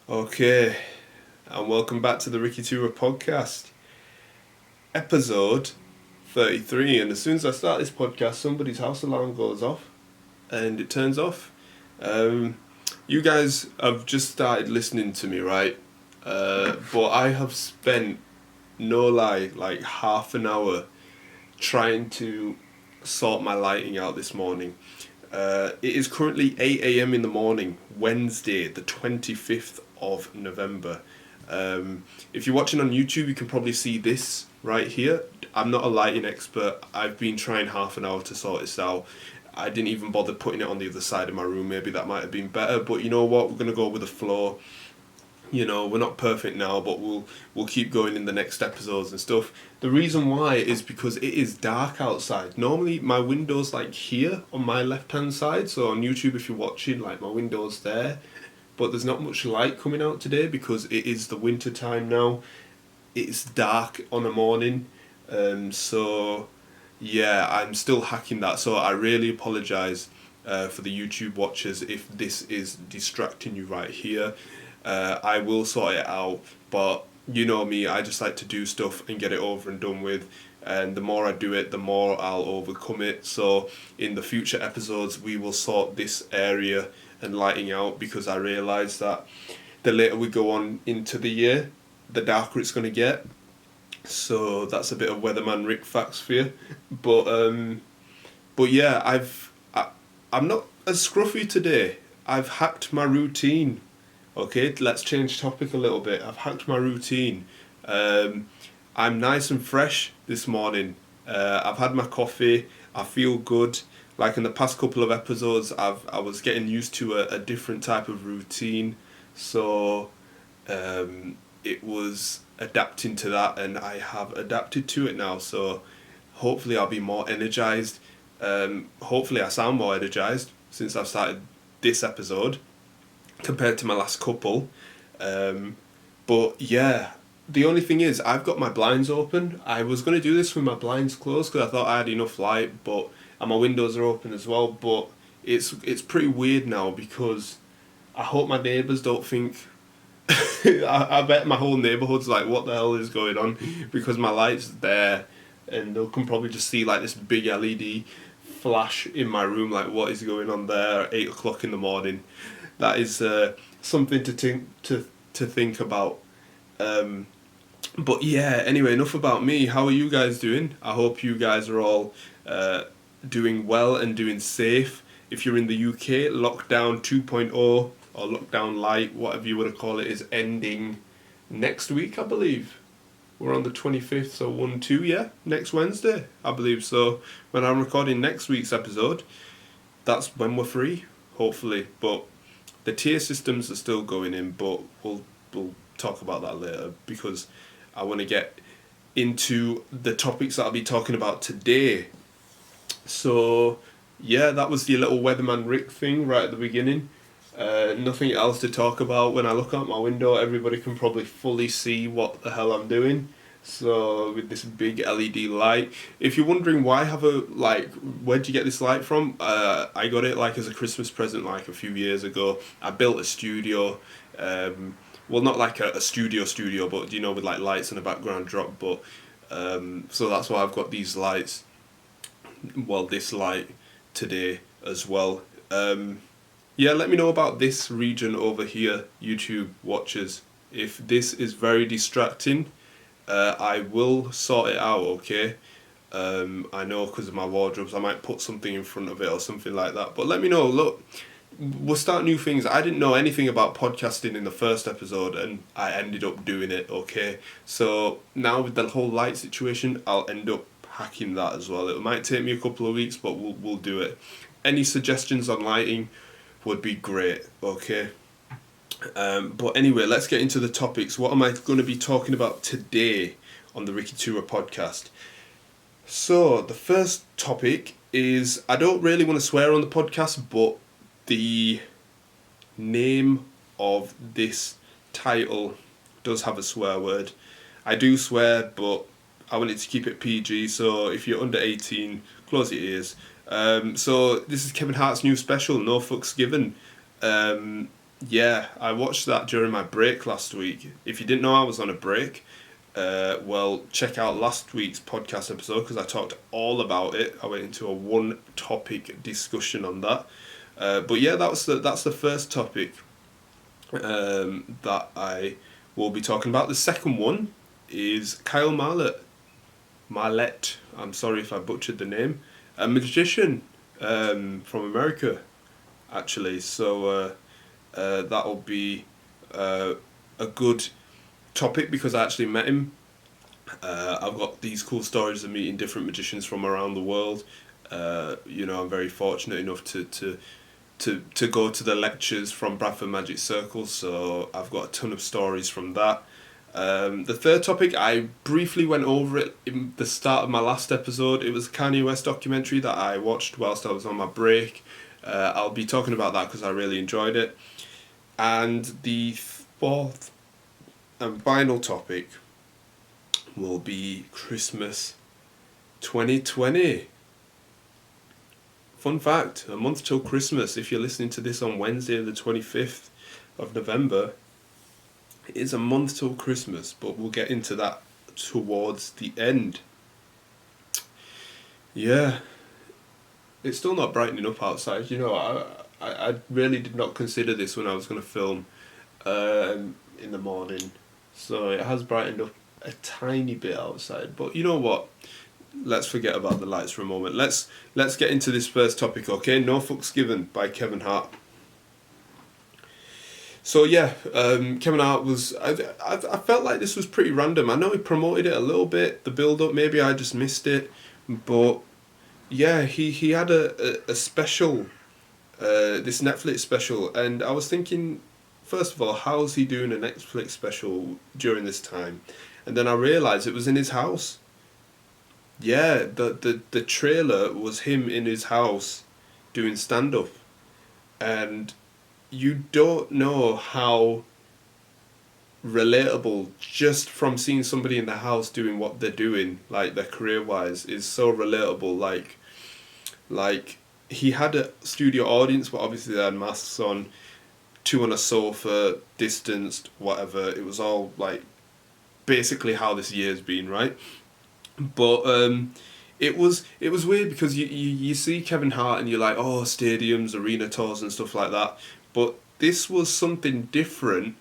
Okay, and welcome back to the Ricky2ra podcast, episode 33. And as soon as I start this podcast, somebody's house alarm goes off and it turns off. You guys have just started listening to me, right? But I have spent, no lie, like half an hour trying to sort my lighting out this morning. It is currently 8 a.m. in the morning, Wednesday, the 25th of November. If you're watching on YouTube, you can probably see this right here. I'm not a lighting expert. I've been trying half an hour to sort this out. I didn't even bother putting it on the other side of my room. Maybe that might have been better, but you know what? We're going to go with the flow. You know, we're not perfect now, but we'll keep going in the next episodes and stuff. The reason why is because it is dark outside. Normally my window's like here on my left hand side, so on YouTube if you're watching, like my window's there, but there's not much light coming out today because it is the winter time now. It's dark on a morning, so yeah, I'm still hacking that, so I really apologise for the YouTube watchers if this is distracting you right here. I will sort it out, but you know me, I just like to do stuff and get it over and done with, and the more I do it, the more I'll overcome it. So in the future episodes we will sort this area and lighting out, because I realise that the later we go on into the year, the darker it's going to get. So that's a bit of Weatherman Rick facts for you. But yeah, I'm not as scruffy today. I've hacked my routine. Okay, let's change topic a little bit. I've hacked my routine. I'm nice and fresh this morning. I've had my coffee. I feel good. Like in the past couple of episodes, I was getting used to a different type of routine. So it was adapting to that, and I have adapted to it now. So hopefully I'll be more energized. Hopefully I sound more energized since I've started this episode compared to my last couple. But yeah, the only thing is I've got my blinds open. I was going to do this with my blinds closed because I thought I had enough light, and my windows are open as well, but it's pretty weird now because I hope my neighbours don't think I bet my whole neighbourhood's like, what the hell is going on, because my light's there and they can probably just see like this big LED flash in my room, like what is going on there at 8 o'clock in the morning. That is something to think about. But yeah, anyway, enough about me. How are you guys doing? I hope you guys are all doing well and doing safe. If you're in the UK, lockdown 2.0 or lockdown light, whatever you want to call it, is ending next week, I believe. We're on the 25th, so 1-2, yeah? Next Wednesday, I believe. So when I'm recording next week's episode, that's when we're free, hopefully. But the tier systems are still going in, but we'll talk about that later, because I want to get into the topics that I'll be talking about today. So yeah, that was the little Weatherman Rick thing right at the beginning. Nothing else to talk about. When I look out my window, everybody can probably fully see what the hell I'm doing. So with this big LED light, if you're wondering why I have where'd you get this light from? I got it like as a Christmas present like a few years ago. I built a studio, well, not like a studio, but you know, with like lights and a background drop. But so that's why I've got these lights. Well, this light today as well. Yeah, let me know about this region over here, YouTube watchers. If this is very distracting, I will sort it out, okay? I know because of my wardrobes, I might put something in front of it or something like that. But let me know. Look, we'll start new things. I didn't know anything about podcasting in the first episode, and I ended up doing it, okay? So now with the whole light situation, I'll end up hacking that as well. It might take me a couple of weeks, but we'll do it. Any suggestions on lighting would be great, okay? But anyway, let's get into the topics. What am I going to be talking about today on the Ricky2ra podcast? So the first topic is, I don't really want to swear on the podcast, but the name of this title does have a swear word. I do swear, but I wanted to keep it PG, so if you're under 18, close your ears. So this is Kevin Hart's new special, No Fucks Given. Yeah, I watched that during my break last week. If you didn't know I was on a break, well, check out last week's podcast episode because I talked all about it. I went into a one topic discussion on that. But yeah, that's the first topic that I will be talking about. The second one is Kyle Marlett. Marlett. I'm sorry if I butchered the name. A magician from America, actually. So that'll be a good topic because I actually met him. I've got these cool stories of meeting different magicians from around the world. I'm very fortunate enough to go to the lectures from Bradford Magic Circle, so I've got a ton of stories from that. The third topic, I briefly went over it in the start of my last episode. It was a Kanye West documentary that I watched whilst I was on my break. I'll be talking about that because I really enjoyed it. And the fourth and final topic will be Christmas 2020. Fun fact, a month till Christmas. If you're listening to this on Wednesday the 25th of November, it is a month till Christmas, but we'll get into that towards the end. Yeah, it's still not brightening up outside. I really did not consider this when I was going to film in the morning. So it has brightened up a tiny bit outside. But you know what? Let's forget about the lights for a moment. Let's get into this first topic, okay? No Fucks Given by Kevin Hart. So yeah, Kevin Hart was... I felt like this was pretty random. I know he promoted it a little bit, the build-up. Maybe I just missed it. But yeah, he had a special, this Netflix special. And I was thinking, first of all, how's he doing a Netflix special during this time? And then I realised it was in his house. Yeah, the trailer was him in his house doing stand-up. And you don't know how relatable, just from seeing somebody in the house doing what they're doing, like their career-wise, is so relatable. Like he had a studio audience, but obviously they had masks on, two on a sofa, distanced, whatever. It was all like basically how this year's been, right? But it was weird because you see Kevin Hart and you're like, oh, stadiums, arena tours and stuff like that. But this was something different,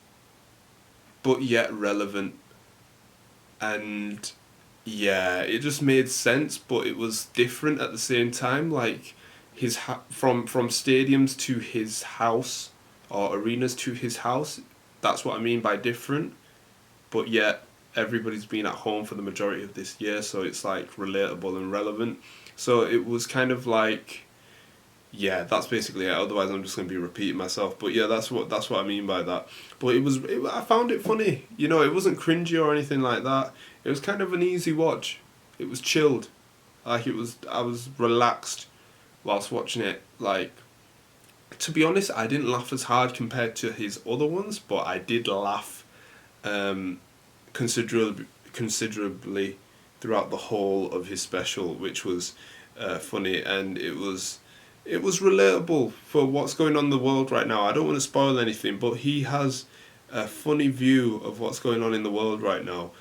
but yet relevant. And yeah, it just made sense, but it was different at the same time. Like from stadiums to his house, or arenas to his house. That's what I mean by different. But yet everybody's been at home for the majority of this year, so it's like relatable and relevant. So it was kind of like, yeah, that's basically it. Otherwise, I'm just going to be repeating myself. But yeah, that's what I mean by that. But I found it funny. It wasn't cringy or anything like that. It was kind of an easy watch. It was chilled. I was relaxed whilst watching it. Like, to be honest, I didn't laugh as hard compared to his other ones, but I did laugh considerably throughout the whole of his special, which was funny, and it was relatable for what's going on in the world right now. I don't want to spoil anything, but he has a funny view of what's going on in the world right now,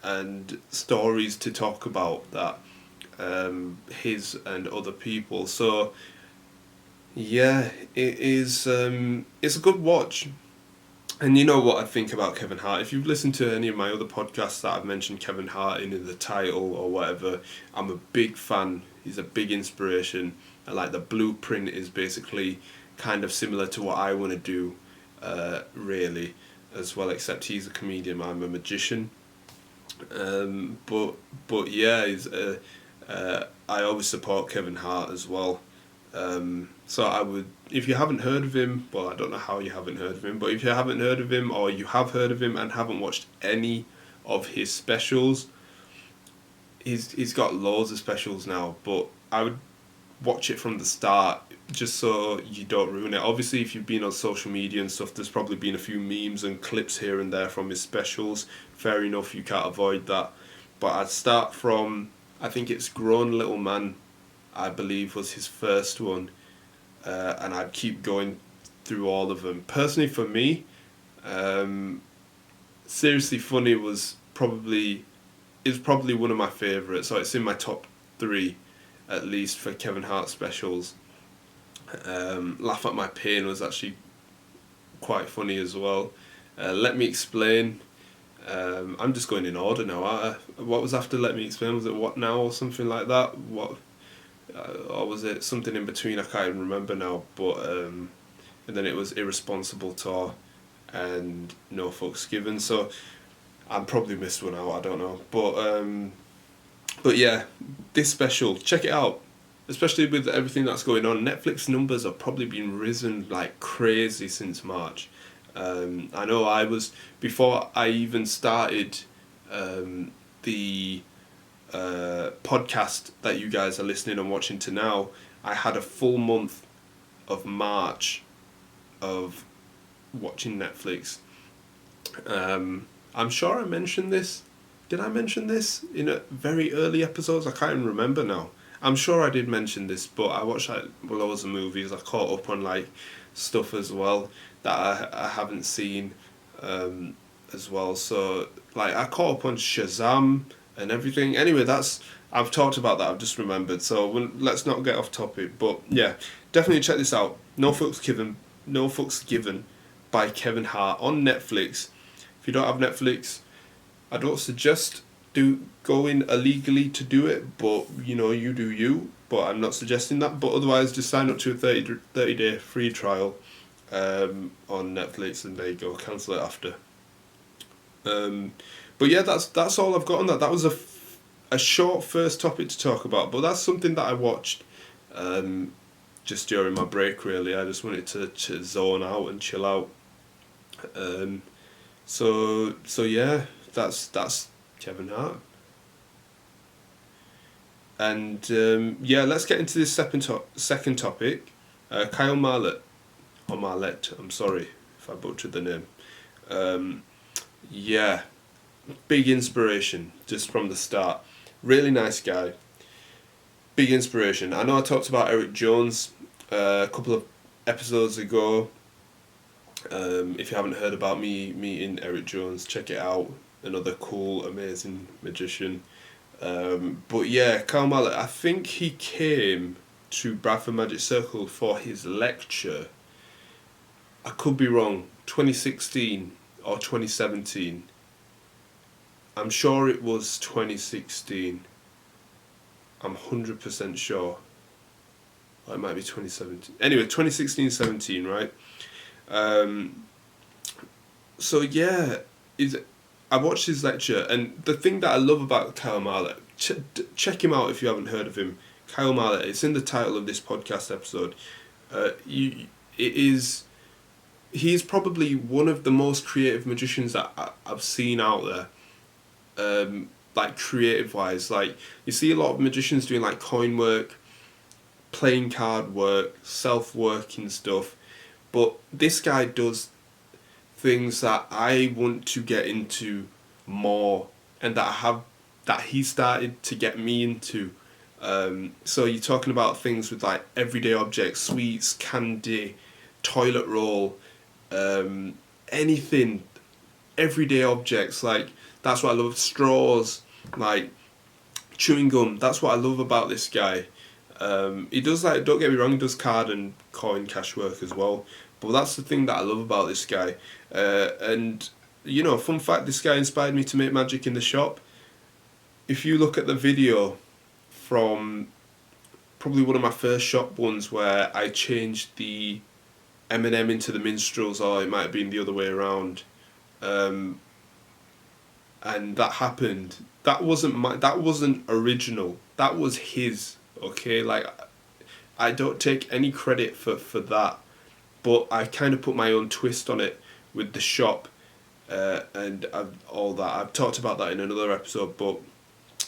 and stories to talk about that, his and other people. So yeah, it is. It's a good watch. And you know what I think about Kevin Hart. If you've listened to any of my other podcasts that I've mentioned Kevin Hart in the title or whatever, I'm a big fan. He's a big inspiration. And like the blueprint is basically kind of similar to what I want to do, really, as well. Except he's a comedian, I'm a magician. But yeah, I always support Kevin Hart as well. So I would, if you haven't heard of him, well, I don't know how you haven't heard of him, but if you haven't heard of him, or you have heard of him and haven't watched any of his specials, he's got loads of specials now, but I would watch it from the start, just so you don't ruin it. Obviously, if you've been on social media and stuff, there's probably been a few memes and clips here and there from his specials. Fair enough, you can't avoid that. But I'd start from, I think it's Grown Little Man, I believe was his first one, and I'd keep going through all of them. Personally, for me, Seriously Funny is probably one of my favourites. So it's in my top 3, at least, for Kevin Hart specials. Laugh at My Pain was actually quite funny as well. Let Me Explain. I'm just going in order now. What was after Let Me Explain? Was it What Now or something like that? Or was it something in between? I can't even remember now. But and then it was Irresponsible Tour and No Fucks Given. So I probably missed one out. I don't know. But yeah, this special, check it out. Especially with everything that's going on, Netflix numbers have probably been risen like crazy since March. I know before I even started the podcast that you guys are listening and watching to now, I had a full month of March of watching Netflix. I'm sure I mentioned this. Did I mention this in a very early episodes? I can't even remember now. I'm sure I did mention this, but I watched like loads of movies. I caught up on like stuff as well that I haven't seen as well. So like I caught up on Shazam and everything. Anyway, I've talked about that. I've just remembered. So let's not get off topic. But yeah, definitely check this out. No Fucks Given by Kevin Hart on Netflix. If you don't have Netflix, I don't suggest going illegally to do it, but you do you. But I'm not suggesting that. But otherwise, just sign up to a 30-day free trial on Netflix, and there you go. Cancel it after. But yeah, that's all I've got on that. That was a short first topic to talk about, but that's something that I watched just during my break. Really, I just wanted to zone out and chill out. So yeah, that's Kevin Hart. And yeah, let's get into this second topic. Kyle Marlett, or Marlett, I'm sorry if I butchered the name. Yeah, big inspiration just from the start. Really nice guy. Big inspiration. I know I talked about Eric Jones a couple of episodes ago. If you haven't heard about me meeting Eric Jones, check it out. Another cool, amazing magician. But yeah, Kyle Marlett, I think he came to Bradford Magic Circle for his lecture. I could be wrong, 2016 or 2017. I'm sure it was 2016. I'm 100% sure. Or it might be 2017. Anyway, 2016-17, right? So yeah, I watched his lecture, and the thing that I love about Kyle Marlett, check him out if you haven't heard of him. Kyle Marlett, it's in the title of this podcast episode. He's probably one of the most creative magicians that I've seen out there. Like creative wise, like you see a lot of magicians doing like coin work, playing card work, self-working stuff, but this guy does things that I want to get into more, and that he started to get me into. So you're talking about things with like everyday objects, sweets, candy, toilet roll, anything, everyday objects. Like that's what I love. Straws, like chewing gum. That's what I love about this guy. He does, like, don't get me wrong, he does card and coin cash work as well. But that's the thing that I love about this guy. And fun fact, this guy inspired me to make magic in the shop. If you look at the video from probably one of my first shop ones where I changed the M&M into the minstrels, or it might have been the other way around, and that happened. That wasn't original. That was his. Okay, like I don't take any credit for that, but I kind of put my own twist on it with the shop, and all that. I've talked about that in another episode, but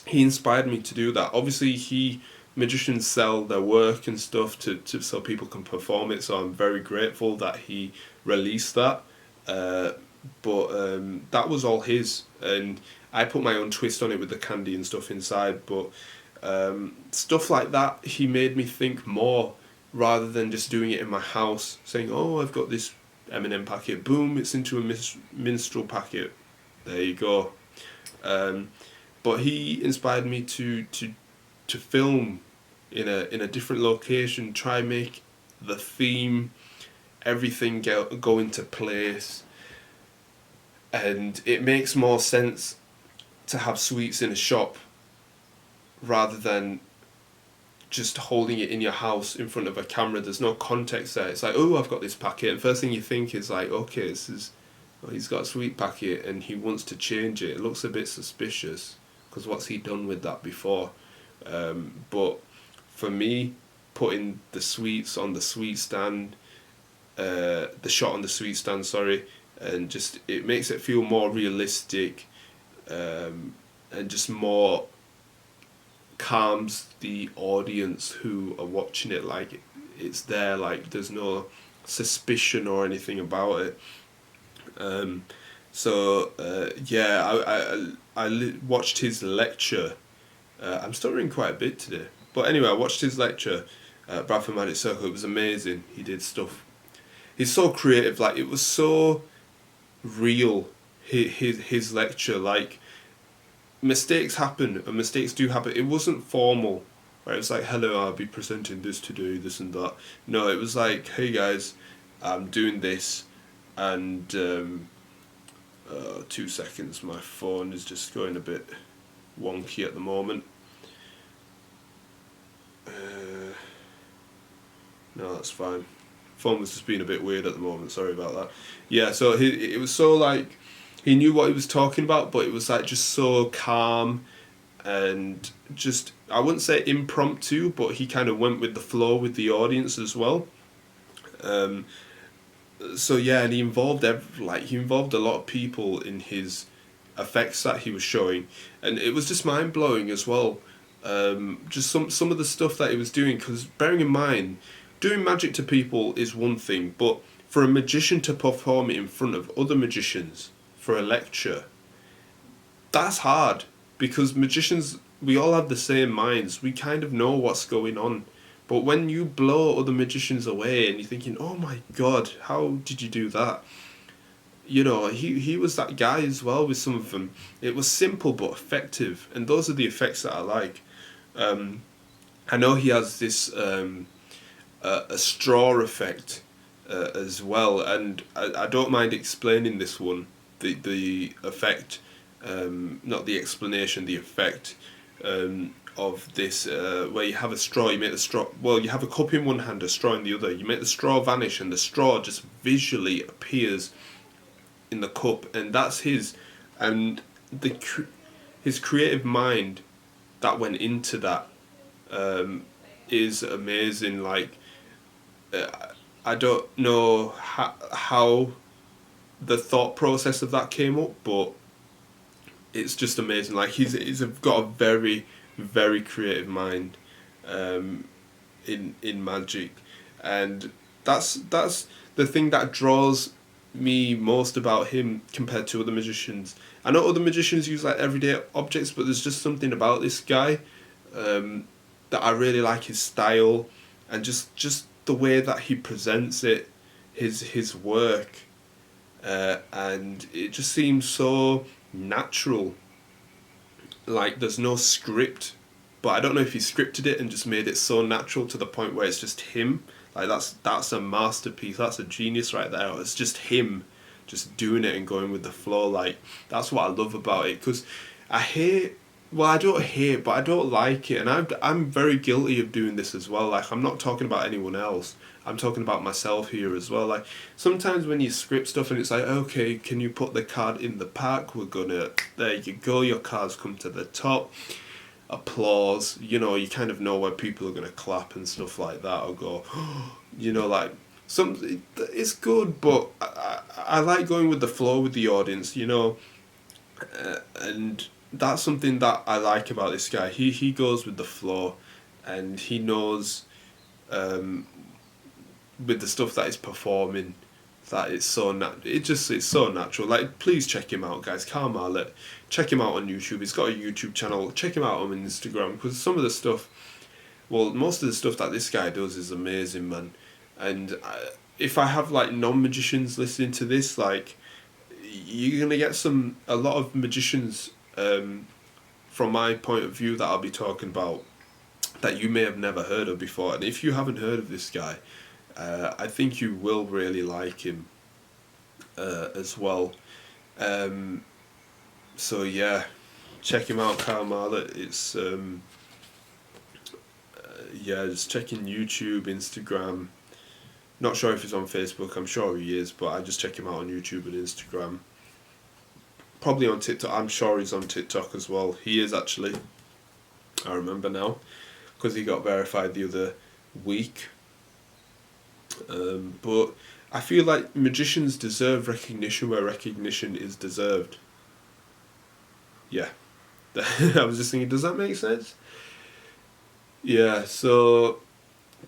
he inspired me to do that. Obviously, magicians sell their work and stuff to so people can perform it. So I'm very grateful that he released that. But that was all his, and I put my own twist on it with the candy and stuff inside. But stuff like that, he made me think more rather than just doing it in my house, saying, oh, I've got this M&M packet, boom, it's into a minstrel packet, there you go. But he inspired me to film in a different location, try make the theme, everything go into place, and it makes more sense to have sweets in a shop rather than just holding it in your house in front of a camera. There's no context there. It's like, oh, I've got this packet, and first thing you think is like, okay, he's got a sweet packet and he wants to change it. It looks a bit suspicious because what's he done with that before? But for me, putting the sweets on the sweet stand, the shot on the sweet stand, sorry, and just it makes it feel more realistic, and just more calms the audience who are watching it. Like it's there, like there's no suspicion or anything about it. I watched his lecture. I'm stuttering quite a bit today, but anyway, I watched his lecture at Bradford Magic Circle. It was amazing. He did stuff. He's so creative. Like it was so real. His lecture, like mistakes happen and mistakes do happen. It wasn't formal, right? It was like, hello, I'll be presenting this today, this and that. No, it was like, hey guys, I'm doing this, and 2 seconds, my phone is just going a bit wonky at the moment. No, that's fine. Phone was just being a bit weird at the moment, sorry about that. Yeah, so it was so like, he knew what he was talking about, but it was like just so calm and just, I wouldn't say impromptu, but he kind of went with the flow with the audience as well. So yeah, and he involved a lot of people in his effects that he was showing, and it was just mind blowing as well. Just some of the stuff that he was doing, because bearing in mind, doing magic to people is one thing, but for a magician to perform it in front of other magicians for a lecture, that's hard, because magicians, we all have the same minds, we kind of know what's going on. But when you blow other magicians away and you're thinking, oh my god, how did you do that? You know, he was that guy as well with some of them. It was simple but effective, and those are the effects that I like. I know he has this a straw effect as well, and I don't mind explaining this one, the effect, not the explanation, the effect of this, where you have a straw, you make the straw, well, you have a cup in one hand, a straw in the other, you make the straw vanish and the straw just visually appears in the cup, and that's his, and his creative mind that went into that is amazing. Like I don't know how the thought process of that came up, but it's just amazing. Like he's got a very, very creative mind in magic, and that's the thing that draws me most about him compared to other magicians. I know other magicians use like everyday objects, but there's just something about this guy that I really like, his style and just the way that he presents it, his work, and it just seems so natural. Like there's no script, but I don't know if he scripted it and just made it so natural to the point where it's just him. Like that's a masterpiece. That's a genius right there. It's just him, just doing it and going with the flow. Like that's what I love about it. Because I don't hate, but I don't like it, and I'm very guilty of doing this as well. Like I'm not talking about anyone else. I'm talking about myself here as well. Like sometimes when you script stuff and it's like, okay, can you put the card in the pack? There you go. Your cards come to the top. Applause. You know, you kind of know where people are gonna clap and stuff like that, or go, you know, like it's good, but I like going with the flow with the audience, you know, and that's something that I like about this guy. He goes with the flow, and he knows with the stuff that he's performing that it's so it's so natural. Like please check him out, guys. Kyle Marlett, check him out on YouTube. He's got a YouTube channel. Check him out on Instagram, because some of the stuff Well, most of the stuff that this guy does is amazing, man. And if I have like non-magicians listening to this, like, you're gonna get a lot of magicians, from my point of view, that I'll be talking about that you may have never heard of before. And if you haven't heard of this guy, I think you will really like him as well. So yeah, check him out, Kyle Marlett. It's yeah, just checking YouTube, Instagram. Not sure if he's on Facebook. I'm sure he is, but I just check him out on YouTube and Instagram. Probably on TikTok. I'm sure he's on TikTok as well. He is actually. I remember now, because he got verified the other week. But I feel like magicians deserve recognition where recognition is deserved. Yeah. I was just thinking, does that make sense? Yeah, so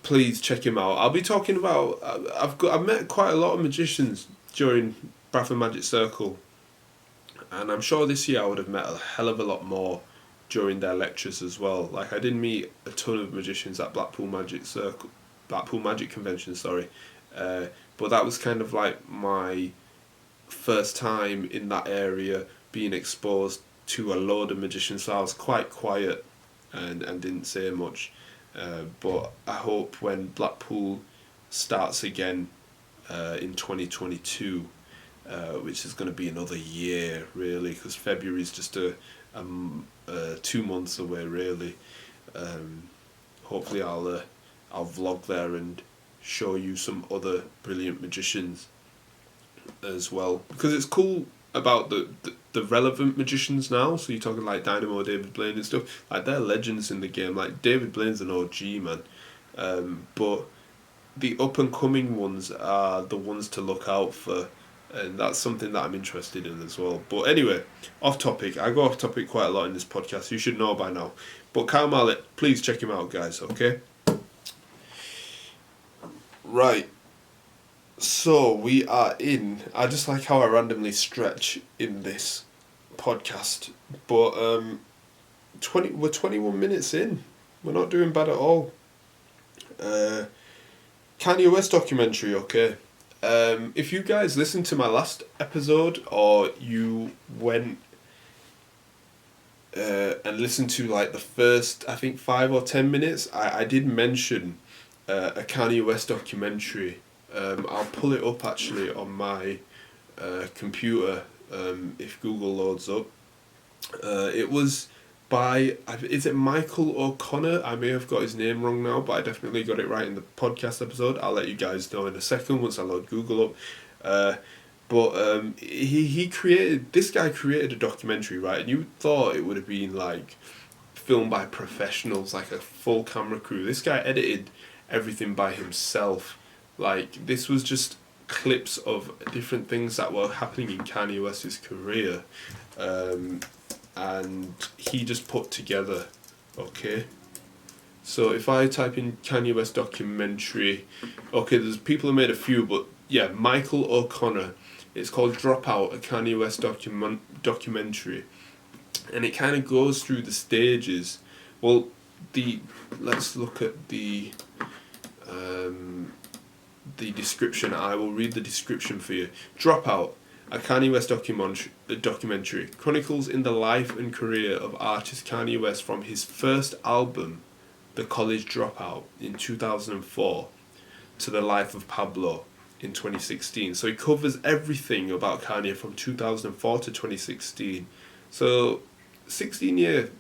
please check him out. I'll be talking about, I've met quite a lot of magicians during Bath and Magic Circle, and I'm sure this year I would have met a hell of a lot more during their lectures as well. Like, I didn't meet a ton of magicians at Blackpool Magic Convention, sorry. But that was kind of like my first time in that area being exposed to a load of magicians, so I was quite quiet and didn't say much. But I hope when Blackpool starts again in 2022, which is going to be another year really, because February is just 2 months away really. Hopefully I'll vlog there and show you some other brilliant magicians as well, because it's cool about the relevant magicians now. So you're talking like Dynamo, David Blaine and stuff, like they're legends in the game. Like David Blaine's an OG, man. But the up and coming ones are the ones to look out for, and that's something that I'm interested in as well. But anyway, off topic. I go off topic quite a lot in this podcast, you should know by now. But Kyle Marlett, please check him out, guys, okay? Right. So we are in. I just like how I randomly stretch in this podcast. But we're 21 minutes in. We're not doing bad at all. Kanye West documentary, okay. If you guys listened to my last episode, or you went and listened to like the first, I think 5 or 10 minutes, I did mention a Kanye West documentary. I'll pull it up actually on my computer if Google loads up. It was by, is it Michael O'Connor? I may have got his name wrong now, but I definitely got it right in the podcast episode. I'll let you guys know in a second once I load Google up. But this guy created a documentary, right? And you thought it would have been like filmed by professionals, like a full camera crew. This guy edited everything by himself. Like, this was just clips of different things that were happening in Kanye West's career. And he just put together, okay? So if I type in Kanye West documentary, okay, there's people who made a few, but yeah, Michael O'Connor. It's called Dropout, a Kanye West documentary. And it kind of goes through the stages. Well, let's look at the description. I will read the description for you. Dropout, a Kanye West documentary, chronicles in the life and career of artist Kanye West from his first album, The College Dropout, in 2004, to the life of Pablo in 2016. So it covers everything about Kanye from 2004 to 2016. So 16 years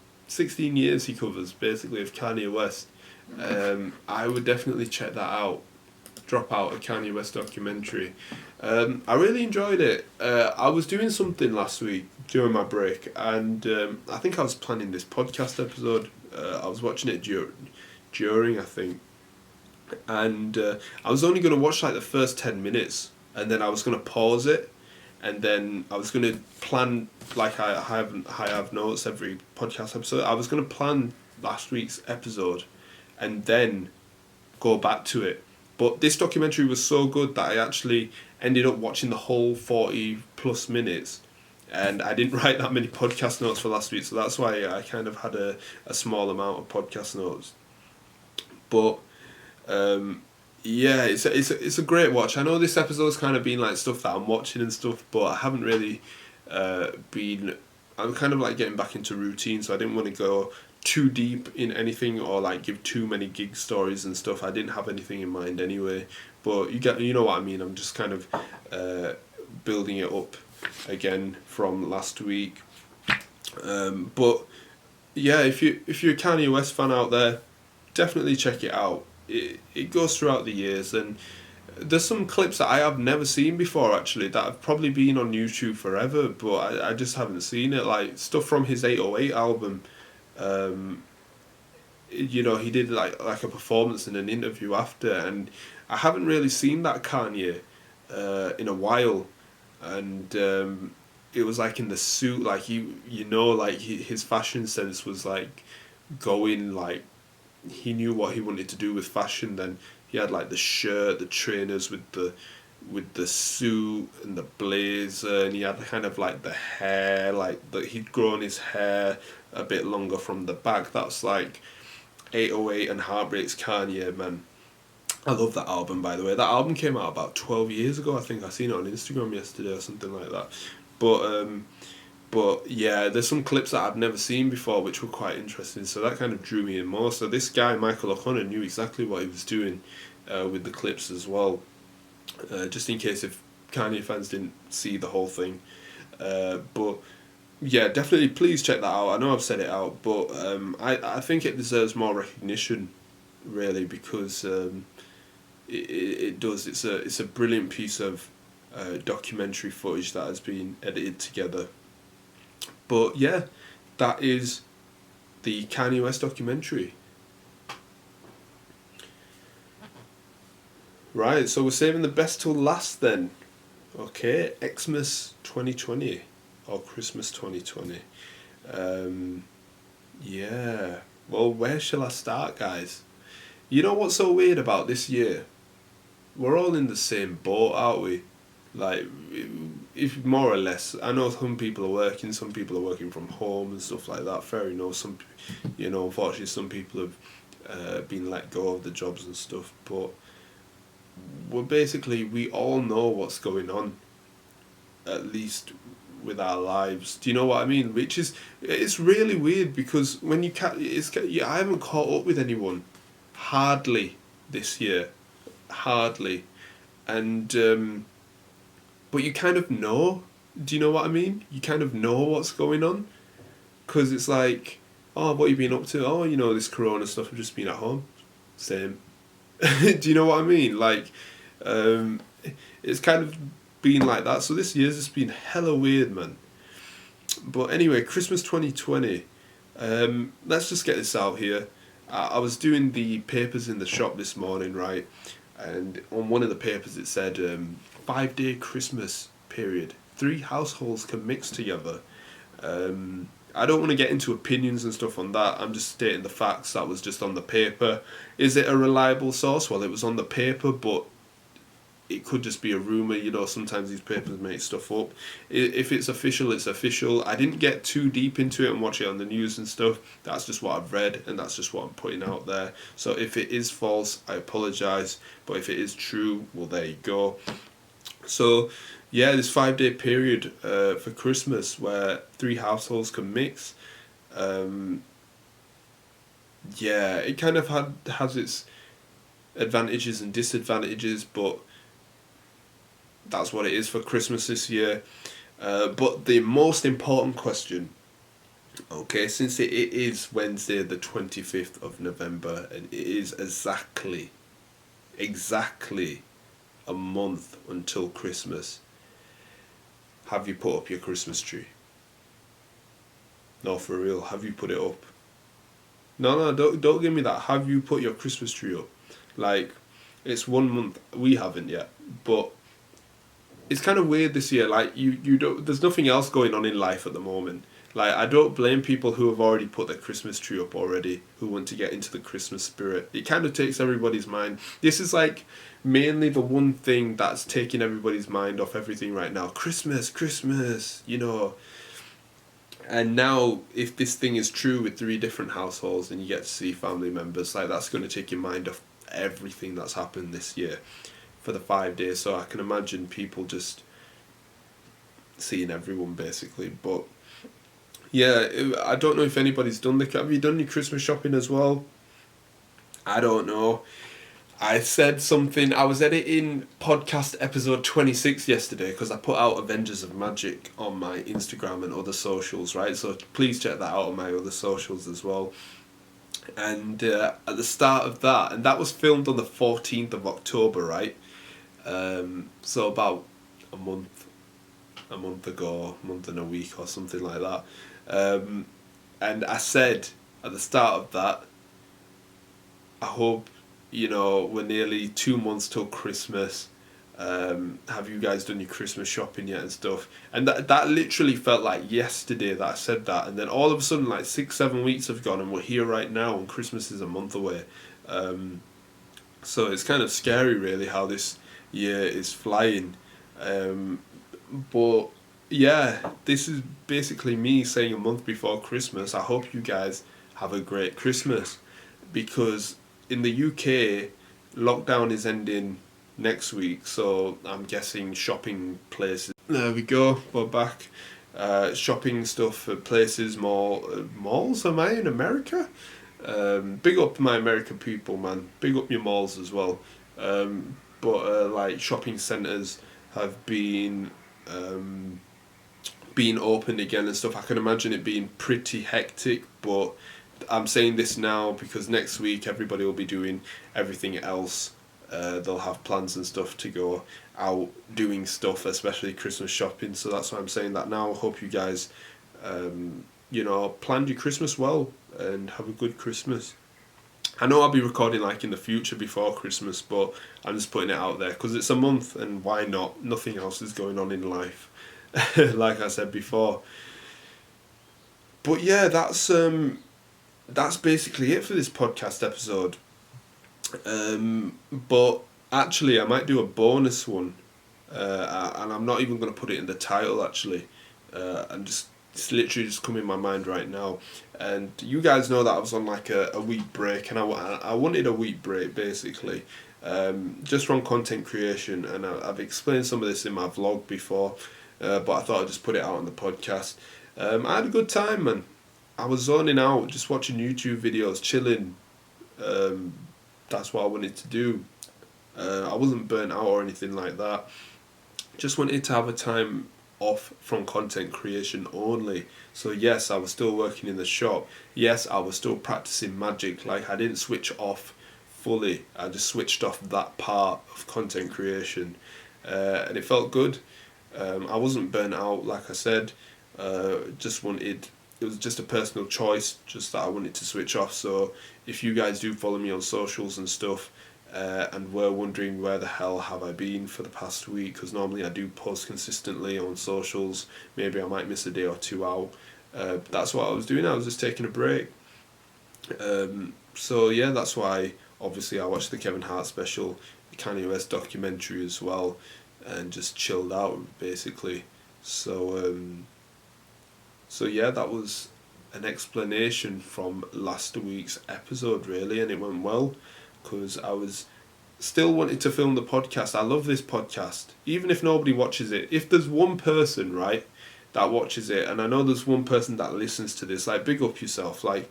he covers basically of Kanye West. I would definitely check that out. Dropout, a Kanye West documentary. I really enjoyed it. I was doing something last week during my break, and I think I was planning this podcast episode. I was watching it during, I think. And I was only going to watch like the first 10 minutes, and then I was going to pause it, and then I was going to plan, like I have notes every podcast episode. I was going to plan last week's episode and then go back to it. But this documentary was so good that I actually ended up watching the whole 40 plus minutes, and I didn't write that many podcast notes for last week, so that's why I kind of had a small amount of podcast notes. But yeah, it's a great watch. I know this episode's kind of been like stuff that I'm watching and stuff, but I haven't really been. I'm kind of like getting back into routine, so I didn't want to go too deep in anything or like give too many gig stories and stuff. I didn't have anything in mind anyway, but you know what I mean. I'm just kind of building it up again from last week. But yeah, if you're a Kanye West fan out there, definitely check it out. It goes throughout the years, and there's some clips that I have never seen before actually that have probably been on YouTube forever, but I just haven't seen it. Like stuff from his 808 album. You know, he did like a performance in an interview after, and I haven't really seen that Kanye in a while, and it was like in the suit, like his fashion sense was like going like he knew what he wanted to do with fashion. Then he had like the shirt, the trainers with the suit and the blazer, and he had kind of like the hair, like he'd grown his hair a bit longer from the back. That's like 808 and Heartbreak's Kanye, man. I love that album, by the way. That album came out about 12 years ago, I think. I seen it on Instagram yesterday or something like that. But yeah, there's some clips that I've never seen before which were quite interesting, so that kind of drew me in more. So this guy, Michael O'Connor, knew exactly what he was doing with the clips as well. Just in case if Kanye fans didn't see the whole thing. But yeah, definitely please check that out. I know I've said it out, but I think it deserves more recognition, really, because it does. It's a brilliant piece of documentary footage that has been edited together. But yeah, that is the Kanye West documentary. Right, so we're saving the best till last then. Okay, Xmas 2020 or Christmas 2020. Yeah, well, where shall I start, guys? You know what's so weird about this year? We're all in the same boat, aren't we? Like, if more or less, I know some people are working, some people are working from home and stuff like that. Fair enough. Unfortunately, some people have been let go of the jobs and stuff. But we all know what's going on, at least with our lives. Do you know what I mean? It's really weird because when I haven't caught up with anyone, hardly this year, hardly, and but you kind of know. Do you know what I mean? You kind of know what's going on, because it's like, oh, what have you been up to? Oh, this Corona stuff. I've just been at home. Same. Do you know what I mean? Like, it's kind of been like that. So this year's just been hella weird, man. But anyway, Christmas 2020. Let's just get this out here. I was doing the papers in the shop this morning, right? And on one of the papers it said 5-day Christmas period. 3 households can mix together. I don't want to get into opinions and stuff on that. I'm just stating the facts. That was just on the paper. Is it a reliable source? Well, it was on the paper, but it could just be a rumour. Sometimes these papers make stuff up. If it's official, it's official. I didn't get too deep into it and watch it on the news and stuff. That's just what I've read, and that's just what I'm putting out there. So if it is false, I apologise. But if it is true, well, there you go. So yeah, this 5-day period for Christmas where 3 households can mix. Yeah, it kind of has its advantages and disadvantages, but that's what it is for Christmas this year. But the most important question, okay, since it is Wednesday the 25th of November, and it is exactly a month until Christmas, have you put up your Christmas tree? No, for real, have you put it up? No, don't give me that. Have you put your Christmas tree up? Like, it's 1 month. We haven't yet, but it's kind of weird this year. Like, you don't. There's nothing else going on in life at the moment. Like, I don't blame people who have already put their Christmas tree up already, who want to get into the Christmas spirit. It kind of takes everybody's mind. This is like mainly the one thing that's taking everybody's mind off everything right now. Christmas. And now, if this thing is true with 3 different households and you get to see family members, like, that's going to take your mind off everything that's happened this year for the 5 days. So I can imagine people just seeing everyone, basically. But yeah, I don't know if anybody's done have you done your Christmas shopping as well? I don't know. I said something, I was editing podcast episode 26 yesterday because I put out Avengers of Magic on my Instagram and other socials, right? So please check that out on my other socials as well. And at the start of that, and that was filmed on the 14th of October, right? So about a month ago, a month and a week or something like that. And I said at the start of that, I hope, we're nearly 2 months till Christmas. Have you guys done your Christmas shopping yet and stuff? And that literally felt like yesterday that I said that, and then all of a sudden, like 6-7 weeks have gone and we're here right now and Christmas is a month away. So it's kind of scary really how this year is flying. But yeah, this is basically me saying a month before Christmas, I hope you guys have a great Christmas, because in the UK, lockdown is ending next week, so I'm guessing shopping places. There we go, we're back. Shopping stuff at places, malls. Am I in America? Big up my American people, man. Big up your malls as well. But like shopping centres have been opened again and stuff. I can imagine it being pretty hectic, but I'm saying this now because next week everybody will be doing everything else. They'll have plans and stuff to go out doing stuff, especially Christmas shopping. So that's why I'm saying that now. I hope you guys, planned your Christmas well and have a good Christmas. I know I'll be recording like in the future before Christmas, but I'm just putting it out there because it's a month and why not? Nothing else is going on in life, like I said before. But yeah, that's basically it for this podcast episode. But actually I might do a bonus one, and I'm not even going to put it in the title actually. It's literally just come in my mind right now. And you guys know that I was on like a week break, and I wanted a week break basically, just from content creation, and I've explained some of this in my vlog before, but I thought I'd just put it out on the podcast. I had a good time, man. I was zoning out, just watching YouTube videos, chilling. That's what I wanted to do. I wasn't burnt out or anything like that. Just wanted to have a time off from content creation only. So yes, I was still working in the shop. Yes, I was still practicing magic. Like, I didn't switch off fully. I just switched off that part of content creation. And it felt good. I wasn't burnt out, like I said. It was just a personal choice, just that I wanted to switch off. So if you guys do follow me on socials and stuff, and were wondering where the hell have I been for the past week, because normally I do post consistently on socials, maybe I might miss a day or two out. That's what I was doing. I was just taking a break. So yeah, that's why obviously I watched the Kevin Hart special, the Kanye West documentary as well, and just chilled out basically. So yeah, that was an explanation from last week's episode really, and it went well because I was still wanting to film the podcast. I love this podcast, even if nobody watches it. If there's one person, right, that watches it, and I know there's one person that listens to this, like, big up yourself. Like,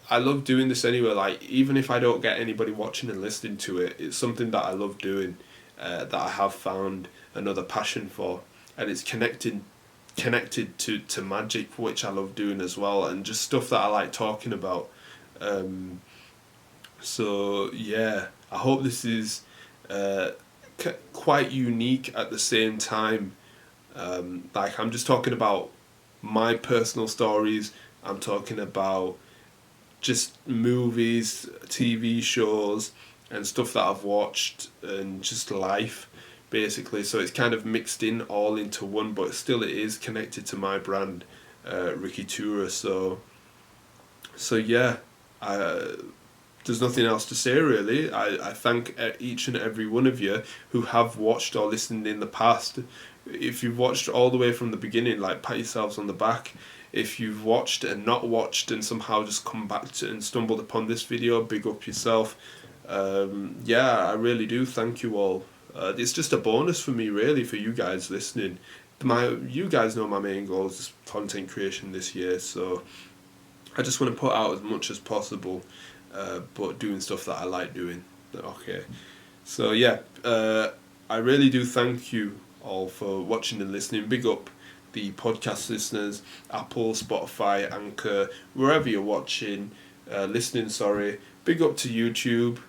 I love doing this anyway. Like, even if I don't get anybody watching and listening to it, it's something that I love doing, that I have found another passion for, and it's connected to magic, which I love doing as well, and just stuff that I like talking about. So yeah, I hope this is quite unique at the same time. Like, I'm just talking about my personal stories. I'm talking about just movies, TV shows, and stuff that I've watched, and just life basically. So it's kind of mixed in all into one, but still it is connected to my brand, Ricky2ra. So yeah, there's nothing else to say really. I thank each and every one of you who have watched or listened in the past. If you've watched all the way from the beginning, like, pat yourselves on the back. If you've watched and not watched and somehow just come back to and stumbled upon this video, big up yourself. Yeah, I really do thank you all. It's just a bonus for me really, for you guys listening. You guys know my main goal is content creation this year, so I just want to put out as much as possible, but doing stuff that I like doing. Okay, so yeah, I really do thank you all for watching and listening. Big up the podcast listeners, Apple, Spotify, Anchor, wherever you're watching, listening, sorry. Big up to YouTube,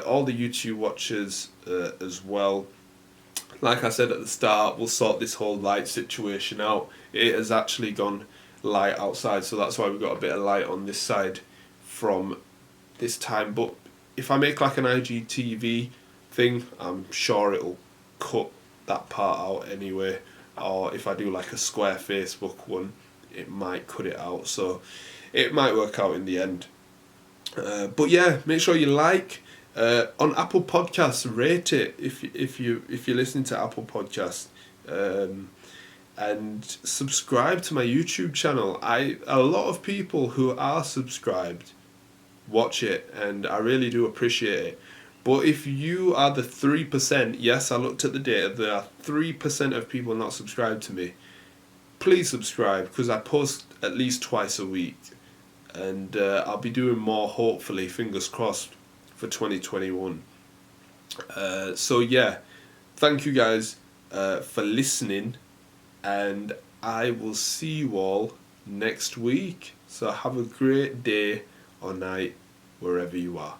all the YouTube watchers as well. Like I said at the start, we'll sort this whole light situation out. It has actually gone light outside, so that's why we've got a bit of light on this side from this time. But if I make like an IGTV thing, I'm sure it'll cut that part out anyway. Or if I do like a square Facebook one, it might cut it out. So it might work out in the end. But yeah, make sure you like. On Apple Podcasts, rate it if you're listening to Apple Podcasts, and subscribe to my YouTube channel. A lot of people who are subscribed watch it, and I really do appreciate it. But if you are the 3%, yes, I looked at the data, there are 3% of people not subscribed to me. Please subscribe, because I post at least twice a week, and I'll be doing more, hopefully, fingers crossed, for 2021. So yeah, thank you guys for listening, and I will see you all next week. So have a great day or night wherever you are.